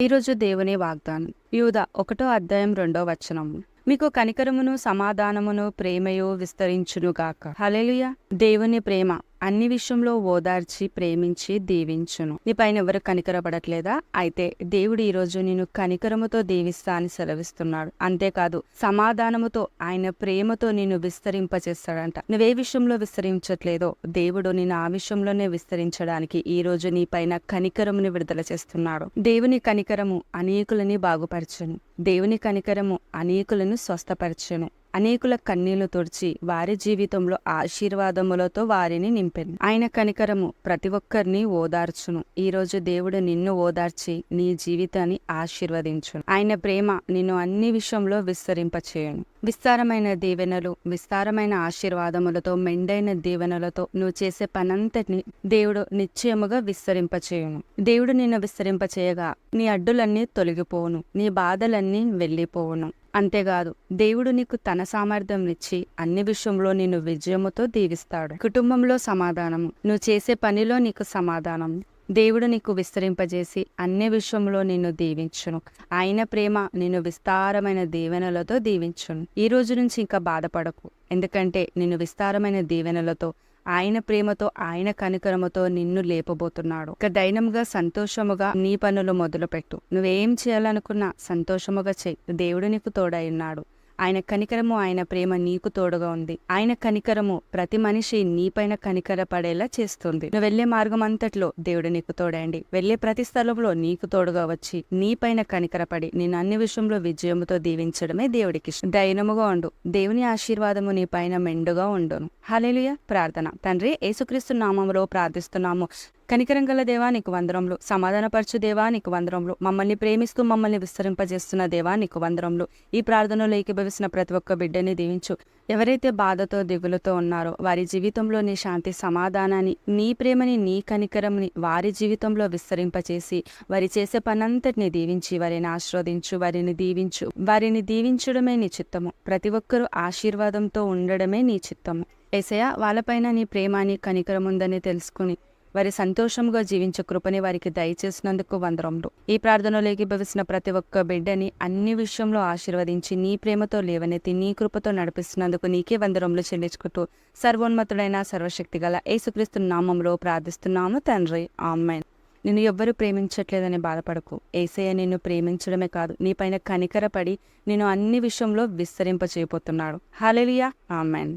ఈరోజు దేవుని వాగ్దానం యూదా 1:2 మీకు కనికరమును సమాధానమును ప్రేమయు విస్తరించునుగాక. హల్లెలూయా. దేవుని ప్రేమ అన్ని విషయంలో ఓదార్చి ప్రేమించి దీవించును. నీ పైన ఎవరు కనికరపడట్లేదా? అయితే దేవుడు ఈరోజు నిన్ను కనికరముతో దీవిస్తా అని సెలవిస్తున్నాడు. అంతేకాదు సమాధానముతో ఆయన ప్రేమతో నిన్ను విస్తరింపచేస్తాడంట. నువ్వే విషయంలో విస్తరించట్లేదో దేవుడు నిన్ను ఆ విషయంలోనే విస్తరించడానికి ఈ రోజు నీ పైన కనికరముని విడుదల చేస్తున్నాడు. దేవుని కనికరము అనేకులని బాగుపరచును. దేవుని కనికరము అనేకులను స్వస్థపరచును. అనేకుల కన్నీళ్లు తుడిచి వారి జీవితంలో ఆశీర్వాదములతో వారిని నింపెను. ఆయన కనికరము ప్రతి ఒక్కరిని ఓదార్చును. ఈ రోజు దేవుడు నిన్ను ఓదార్చి నీ జీవితాన్ని ఆశీర్వదించును. ఆయన ప్రేమ నిన్ను అన్ని విషయంలో విస్తరింపచేయును. విస్తారమైన దీవెనలు, విస్తారమైన ఆశీర్వాదములతో, మెండైన దీవెనలతో నువ్వు చేసే పనంతటిని దేవుడు నిశ్చయముగా విస్తరింపచేయును. దేవుడు నిన్ను విస్తరింపచేయగా నీ అడ్డులన్నీ తొలగిపోవును, నీ బాధలన్నీ వెళ్ళిపోవును. అంతేకాదు దేవుడు నీకు తన సామర్థ్యం ఇచ్చి అన్ని విషయంలో నిన్ను విజయముతో దీవిస్తాడు. కుటుంబంలో సమాధానము, నువ్వు చేసే పనిలో నీకు సమాధానం దేవుడు నీకు విస్తరింపజేసి అన్ని విషయంలో నిన్ను దీవించును. ఆయన ప్రేమ నిన్ను విస్తారమైన దీవెనలతో దీవించును. ఈ రోజు నుంచి ఇంకా బాధపడకు, ఎందుకంటే నిన్ను విస్తారమైన దీవెనలతో ఆయన ప్రేమతో ఆయన కనికరముతో నిన్ను లేపబోతున్నాడు. ఇక ధైర్యంగా సంతోషముగా నీ పనులు మొదలుపెట్టు. నువ్వేం చేయాలనుకున్నా సంతోషముగా చెయ్యి. దేవుడు నీకు తోడై ఉన్నాడు. ఆయన కనికరము, ఆయన ప్రేమ నీకు తోడుగా ఉంది. ఆయన కనికరము ప్రతి మనిషి నీపైన కనికర పడేలా చేస్తుంది. నువ్వు వెళ్లే మార్గం అంతట్లో దేవుడు నీకు తోడండి. వెళ్లే ప్రతి స్థలంలో నీకు తోడుగా వచ్చి నీపైన కనికరపడి నేను అన్ని విషయంలో విజయముతో దీవించడమే దేవుడికి ఇష్టం. ధైర్యముగా ఉండు. దేవుని ఆశీర్వాదము నీ పైన మెండుగా ఉండును. హల్లెలూయా. ప్రార్థన. తండ్రి, యేసుక్రీస్తు నామములో ప్రార్థిస్తున్నాము. కనికరం గల దేవా నీకు వందరములు. సమాధానపరచు దేవా నీకు వందరములు. మమ్మల్ని ప్రేమిస్తూ మమ్మల్ని విస్తరింపజేస్తున్న దేవా నీకు వందరములు. ఈ ప్రార్థనలో ఏకీభవిస్తున్న ప్రతి ఒక్క బిడ్డని దీవించు. ఎవరైతే బాధతో దిగులుతో ఉన్నారో వారి జీవితంలో నీ శాంతి సమాధానాన్ని, నీ ప్రేమని, నీ కనికరంని వారి జీవితంలో విస్తరింపచేసి వారి చేసే పనంతటిని దీవించి వారిని ఆశీర్వదించు, వారిని దీవించు. వారిని దీవించడమే నీ చిత్తము. ప్రతి ఒక్కరూ ఆశీర్వాదంతో ఉండడమే నీ చిత్తము. యేసయ్యా, వాళ్ళపైన నీ ప్రేమ, నీ కనికరం ఉందని తెలుసుకుని వారి సంతోషంగా జీవించే కృపని వారికి దయచేసినందుకు వందరములు. ఈ ప్రార్థనలో ఏకీభవిస్తున్న ప్రతి ఒక్క బిడ్డని అన్ని విషయంలో ఆశీర్వదించి నీ ప్రేమతో లేవనెత్తి నీ కృపతో నడిపిస్తున్నందుకు నీకే వందరములు చెల్లించుకుంటూ సర్వోన్నతుడైన సర్వశక్తి గల యేసుక్రీస్తు నామములో ప్రార్థిస్తున్నాము తండ్రి. ఆమేన్. నిన్ను ఎవ్వరూ ప్రేమించట్లేదని బాధపడకు. యేసయ్య నిన్ను ప్రేమించడమే కాదు, నీపైన కనికరపడి నిన్ను అన్ని విషయంలో విస్తరింపచేయబోతున్నాడు. హల్లెలూయా. ఆమేన్.